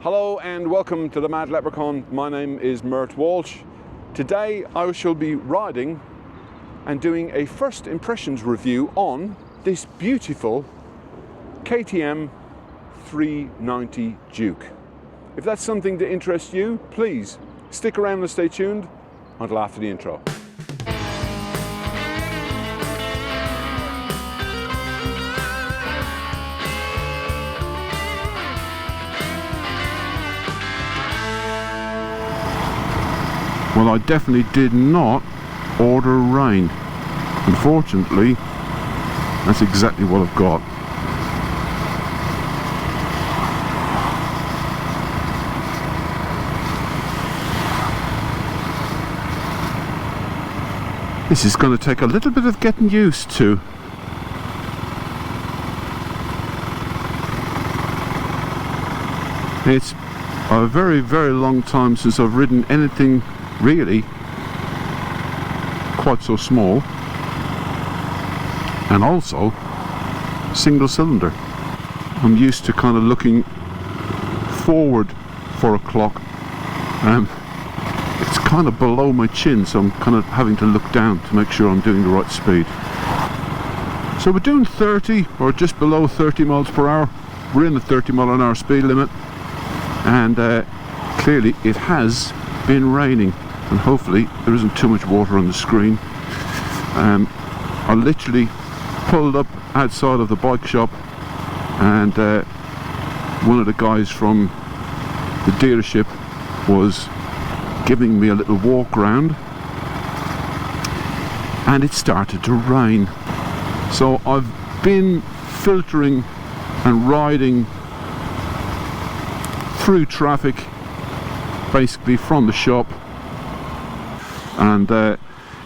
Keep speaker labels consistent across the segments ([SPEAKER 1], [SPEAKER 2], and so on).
[SPEAKER 1] Hello and welcome to the Mad Leprechaun. My name is Mert Walsh. Today I shall be riding and doing a first impressions review on this beautiful KTM390 Duke. If that's something that interests you, please stick around and stay tuned until after the intro. Well, I definitely did not order Rayne. Unfortunately, that's exactly what I've got. This is going to take a little bit of getting used to. It's a very, very long time since I've ridden anything really quite so small, and also single cylinder. I'm used to kind of looking forward for a clock. It's kind of below my chin, so I'm kind of having to look down to make sure I'm doing the right speed. So we're doing 30 or just below 30 miles per hour. We're in the 30 mile an hour speed limit, and clearly it has been raining, and hopefully there isn't too much water on the screen. I literally pulled up outside of the bike shop, and one of the guys from the dealership was giving me a little walk round, and it started to rain. So I've been filtering and riding through traffic basically from the shop, and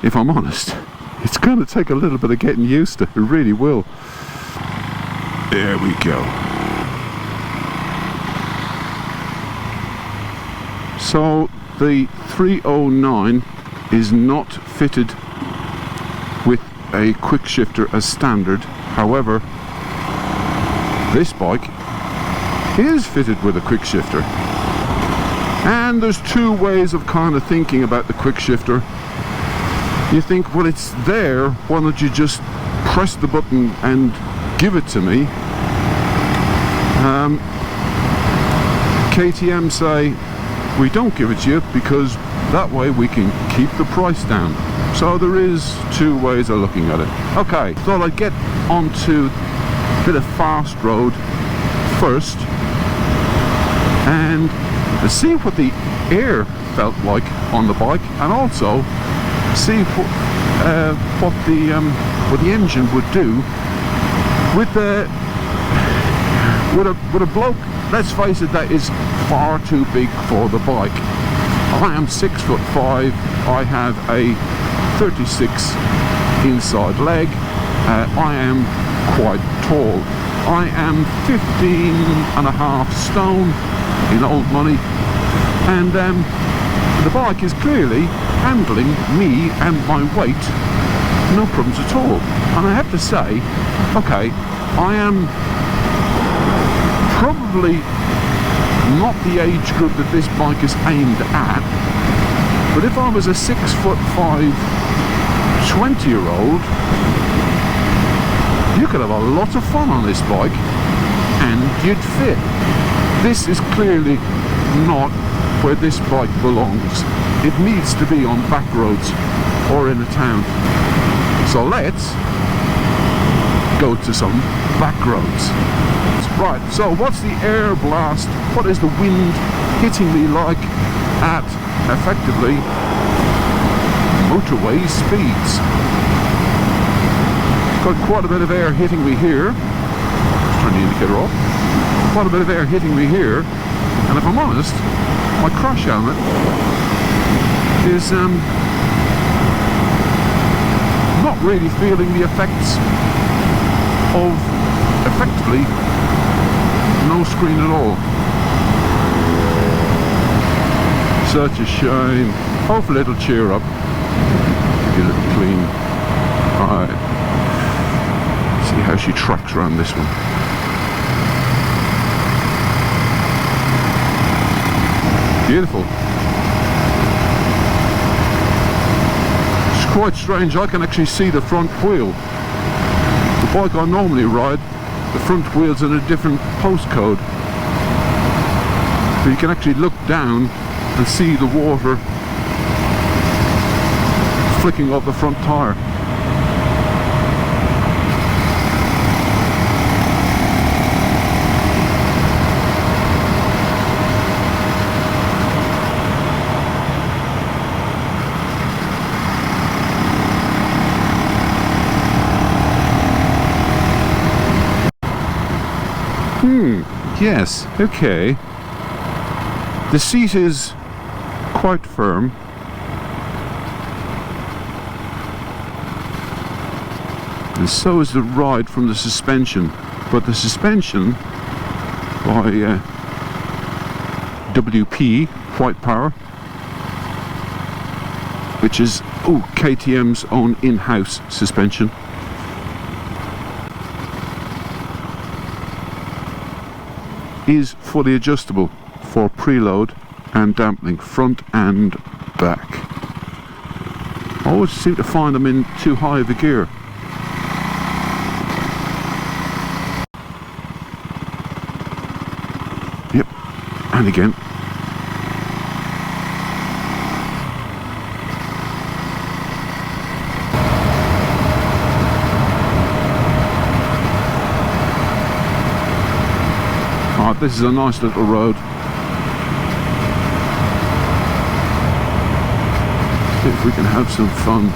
[SPEAKER 1] if I'm honest, it's going to take a little bit of getting used to. It really will. There we go. So the 309 is not fitted with a quick shifter as standard. However, this bike is fitted with a quick shifter. And there's two ways of kind of thinking about the quick shifter. You think, well, it's there, why don't you just press the button and give it to me? KTM say, we don't give it to you because that way we can keep the price down. So there is two ways of looking at it. Okay, thought I'd get onto a bit of fast road first and see what the air felt like on the bike, and also see what the engine would do with a bloke, let's face it, that is far too big for the bike. I am 6'5". I have a 36 inside leg. I am quite tall. I am 15.5 stone in old money, and the bike is clearly handling me and my weight no problems at all. And I have to say, okay, I am probably not the age group that this bike is aimed at, but if I was a 6'5" 20-year-old, you could have a lot of fun on this bike and you'd fit. This is clearly not where this bike belongs. It needs to be on back roads or in a town. So let's go to some back roads. Right, so what's the air blast? What is the wind hitting me like at, effectively, motorway speeds? Got quite a bit of air hitting me here. Let's turn the indicator off. Quite a bit of air hitting me here, and if I'm honest, my crash helmet is not really feeling the effects of effectively no screen at all. Such a shame. Hopefully it'll cheer up. Give you a little clean. Alright. See how she tracks around this one. Beautiful. It's quite strange, I can actually see the front wheel. The bike I normally ride, the front wheel's in a different postcode. So you can actually look down and see the water flicking off the front tyre. Yes, okay. The seat is quite firm. And so is the ride from the suspension. But the suspension by WP, White Power, which is KTM's own in-house suspension, is fully adjustable for preload and dampening, front and back. I always seem to find them in too high of a gear. Yep, and again. This is a nice little road. See if we can have some fun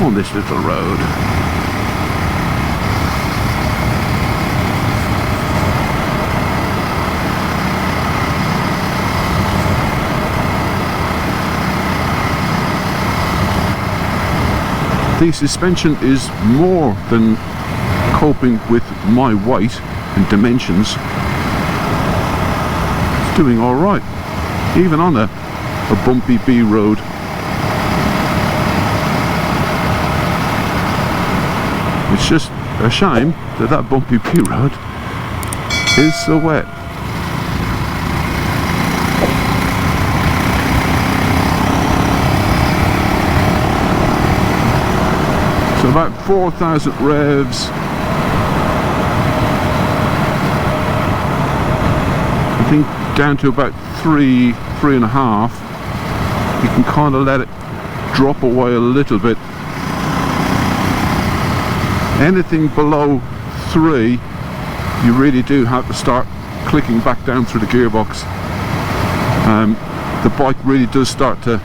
[SPEAKER 1] on this little road. The suspension is more than coping with my weight and dimensions. It's doing alright, even on a bumpy B road. It's just a shame that that bumpy B road is so wet. So about 4,000 revs. I think down to about 3.5. You can kind of let it drop away a little bit. Anything below 3, you really do have to start clicking back down through the gearbox. The bike really does start to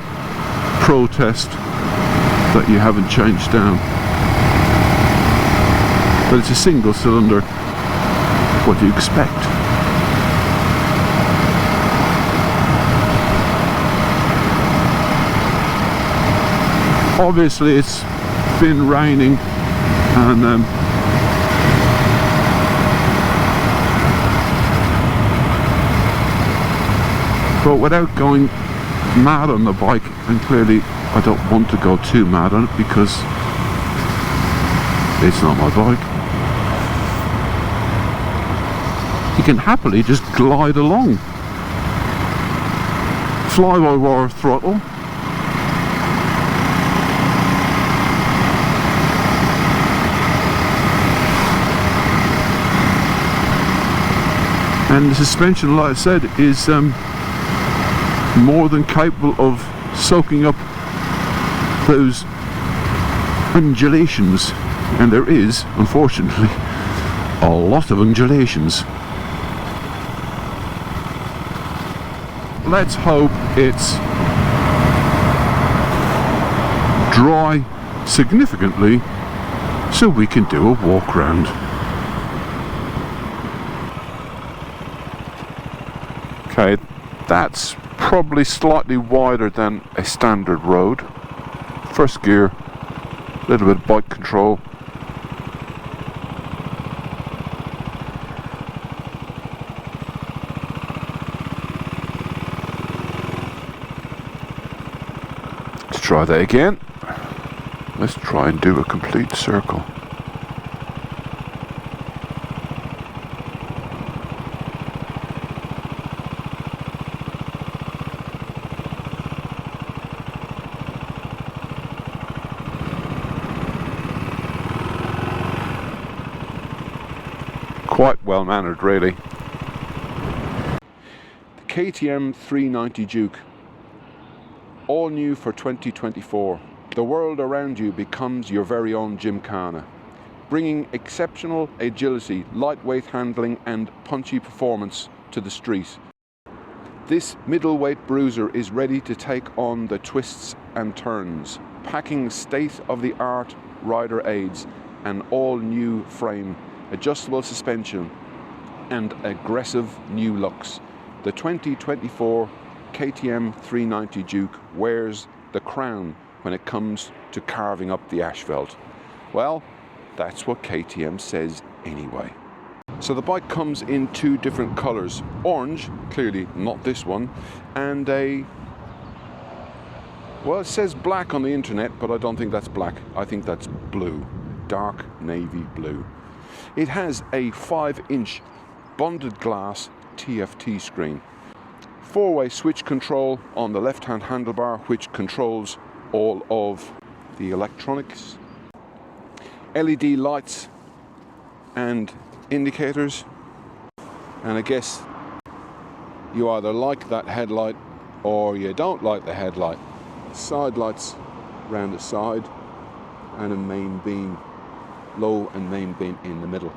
[SPEAKER 1] protest that you haven't changed down. But it's a single cylinder. What do you expect? Obviously it's been raining and but without going mad on the bike, and clearly I don't want to go too mad on it because it's not my bike, you can happily just glide along. Fly-by-wire throttle. And the suspension, like I said, is more than capable of soaking up those undulations. And there is, unfortunately, a lot of undulations. Let's hope it's dry significantly so we can do a walk round. Okay, that's probably slightly wider than a standard road. First gear, a little bit of bike control. Let's try that again. Let's try and do a complete circle. quite well mannered really. The KTM390 Duke, all new for 2024. The world around you becomes your very own gymkhana, bringing exceptional agility, lightweight handling and punchy performance to the street. This middleweight bruiser is ready to take on the twists and turns, packing state-of-the-art rider aids, an all-new frame, adjustable suspension and aggressive new looks. The 2024 KTM390 Duke wears the crown when it comes to carving up the asphalt. Well, that's what KTM says anyway. So the bike comes in two different colours. Orange, clearly not this one, and well, it says black on the internet, but I don't think that's black. I think that's blue, dark navy blue. It has a 5-inch bonded glass TFT screen. 4-way switch control on the left-hand handlebar, which controls all of the electronics. LED lights and indicators, and I guess you either like that headlight or you don't like the headlight. Side lights round the side and a main beam, low and main beam in the middle.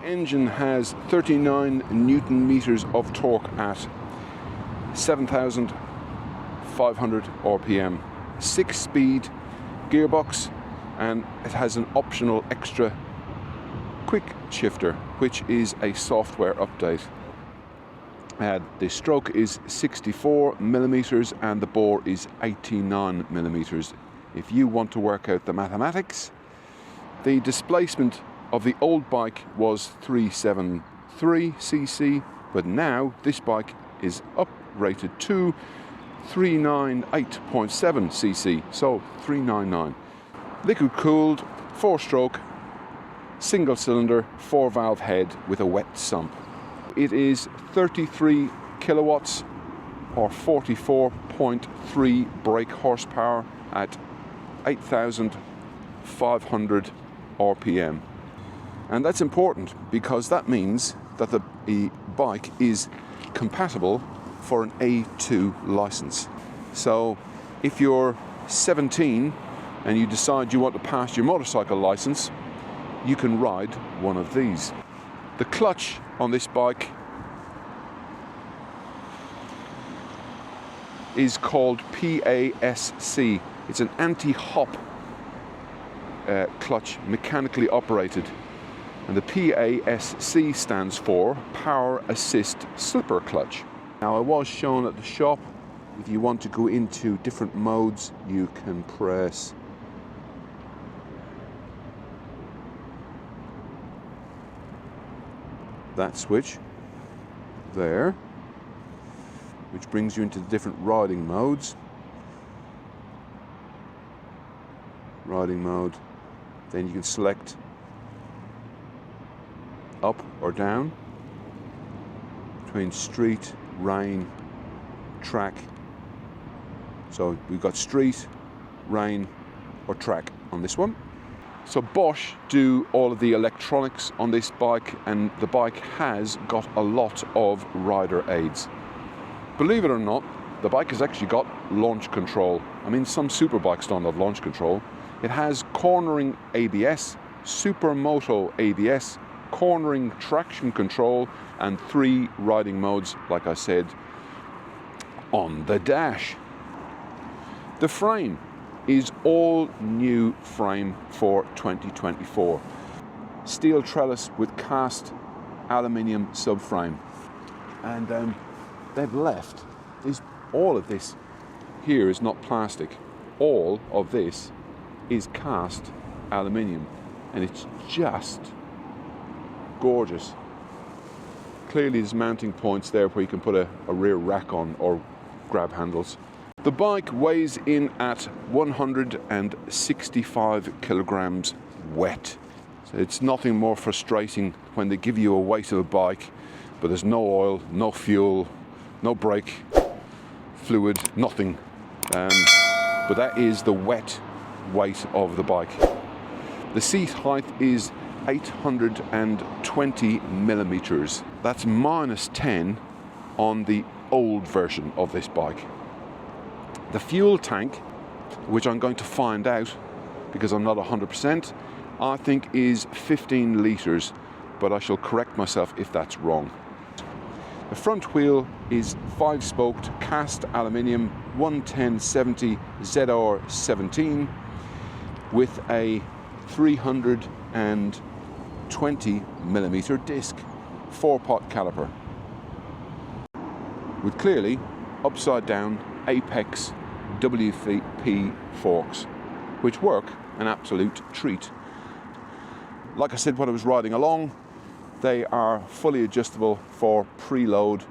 [SPEAKER 1] The engine has 39 Newton meters of torque at 7,500 RPM, 6-speed gearbox, and it has an optional extra quick shifter, which is a software update. The stroke is 64 millimeters and the bore is 89 millimeters. If you want to work out the mathematics, the displacement of the old bike was 373 cc, but now this bike is uprated to 398.7 cc, so 399. Liquid cooled, 4-stroke, single cylinder, 4-valve head with a wet sump. It is 33 kilowatts or 44.3 brake horsepower at 8,500 RPM. And that's important because that means that the bike is compatible for an A2 license. So if you're 17 and you decide you want to pass your motorcycle license, you can ride one of these. The clutch on this bike is called PASC. It's an anti-hop clutch, mechanically operated. And the PASC stands for Power Assist Slipper Clutch. Now, I was shown at the shop, if you want to go into different modes, you can press that switch there, which brings you into the different riding modes. Riding mode, then you can select up or down between street, rain, track. So we've got street, rain or track on this one. So Bosch do all of the electronics on this bike, and the bike has got a lot of rider aids. Believe it or not, the bike has actually got launch control. I mean, some super bikes don't have launch control. It has cornering ABS, supermoto ABS, cornering traction control, and 3 riding modes, like I said, on the dash. The frame is all new frame for 2024. Steel trellis with cast aluminium subframe. And they've left, all of this here is not plastic. All of this is cast aluminium, and it's just gorgeous. Clearly there's mounting points there where you can put a rear rack on or grab handles. The bike weighs in at 165 kilograms wet. So it's nothing more frustrating when they give you a weight of a bike, but there's no oil, no fuel, no brake fluid, nothing. But that is the wet weight of the bike. The seat height is 820 millimeters. That's -10 on the old version of this bike. The fuel tank, which I'm going to find out because I'm not 100%, I think is 15 litres, but I shall correct myself if that's wrong. The front wheel is 5-spoked cast aluminium 110/70 ZR17 with a 320 millimeter disc 4-pot caliper with clearly upside down Apex WP forks, which work an absolute treat. Like I said when I was riding along, they are fully adjustable for preload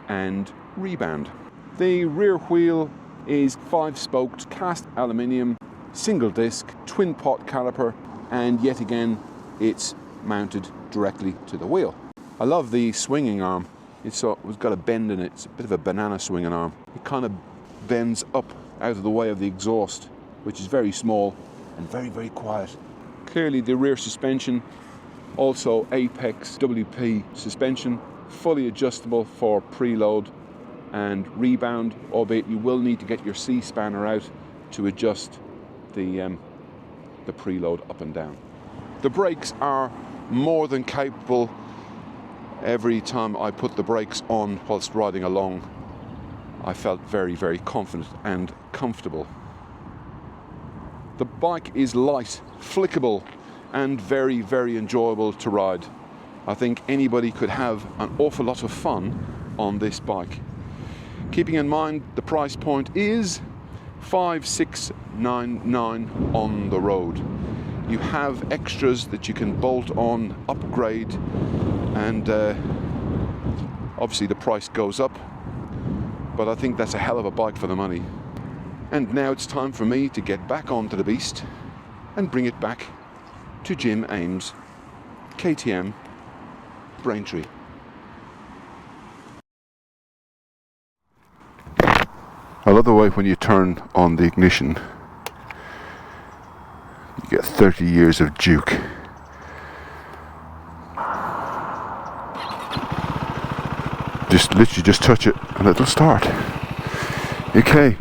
[SPEAKER 1] and rebound. The rear wheel is 5-spoked cast aluminium, single disc, twin pot caliper, and yet again it's mounted directly to the wheel. I love the swinging arm. It's got a bend in it. It's a bit of a banana swinging arm. It kind of bends up out of the way of the exhaust, which is very small and very, very quiet. Clearly the rear suspension, also Apex WP suspension, fully adjustable for preload and rebound, albeit you will need to get your C-spanner out to adjust the preload up and down. The brakes are more than capable. Every time I put the brakes on whilst riding along, I felt very, very confident and comfortable. The bike is light, flickable, and very, very enjoyable to ride. I think anybody could have an awful lot of fun on this bike. Keeping in mind the price point is $5,699 on the road. You have extras that you can bolt on, upgrade, and obviously the price goes up, but I think that's a hell of a bike for the money. And now it's time for me to get back onto the beast and bring it back to Jim Ames, KTM, Braintree. I love the way when you turn on the ignition, you get 30 years of Duke. Literally just touch it and it'll start. Okay.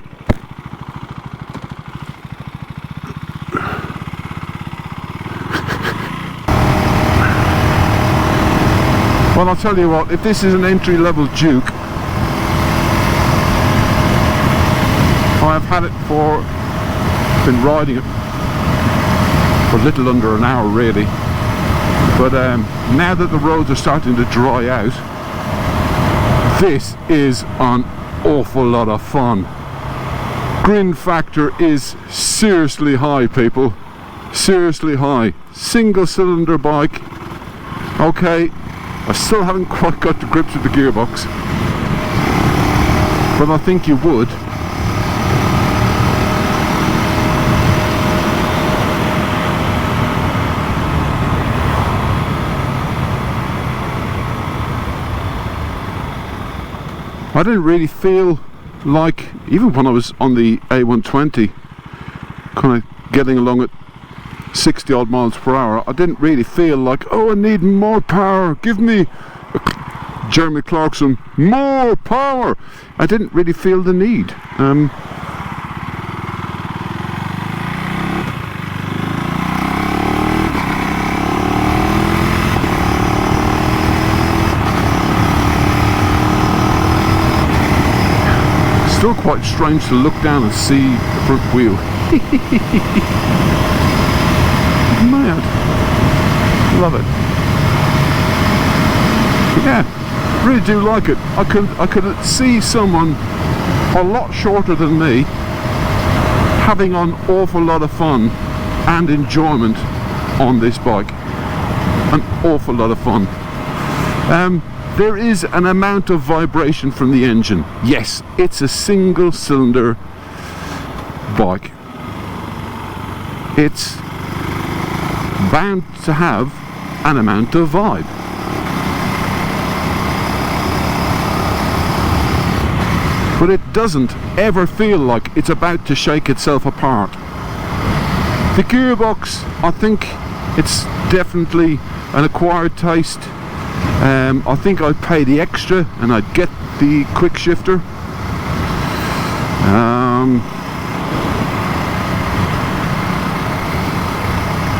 [SPEAKER 1] Well, I'll tell you what, if this is an entry-level Duke, I've had it been riding it for a little under an hour really, but now that the roads are starting to dry out, this is an awful lot of fun. Grin factor is seriously high, people, seriously high. Single cylinder bike. Okay, I still haven't quite got to grips with the gearbox, but I think you would. I didn't really feel like, even when I was on the A120, kind of getting along at 60 odd miles per hour, I didn't really feel like, oh, I need more power, give me Jeremy Clarkson, more power. I didn't really feel the need. Still quite strange to look down and see the front wheel. Mad. Love it. Yeah, really do like it. I could see someone a lot shorter than me having an awful lot of fun and enjoyment on this bike. An awful lot of fun. There is an amount of vibration from the engine. Yes, it's a single cylinder bike. It's bound to have an amount of vibe. But it doesn't ever feel like it's about to shake itself apart. The gearbox, I think it's definitely an acquired taste. I think I'd pay the extra and I'd get the quick shifter.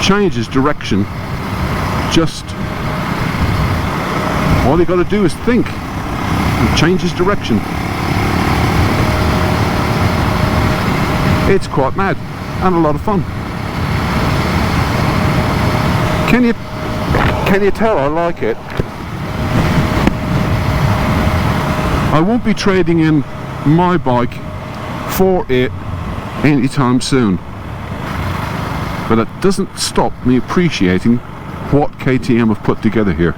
[SPEAKER 1] Changes direction. Just all you got to do is think and changes direction. It's quite mad and a lot of fun. Can you tell I like it? I won't be trading in my bike for it anytime soon, but it doesn't stop me appreciating what KTM have put together here.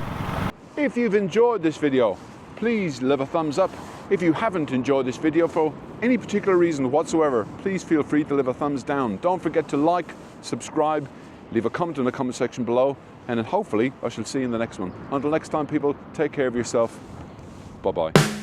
[SPEAKER 1] If you've enjoyed this video, please leave a thumbs up. If you haven't enjoyed this video for any particular reason whatsoever, please feel free to leave a thumbs down. Don't forget to like, subscribe, leave a comment in the comment section below, and then hopefully I shall see you in the next one. Until next time, people, take care of yourself. Bye bye.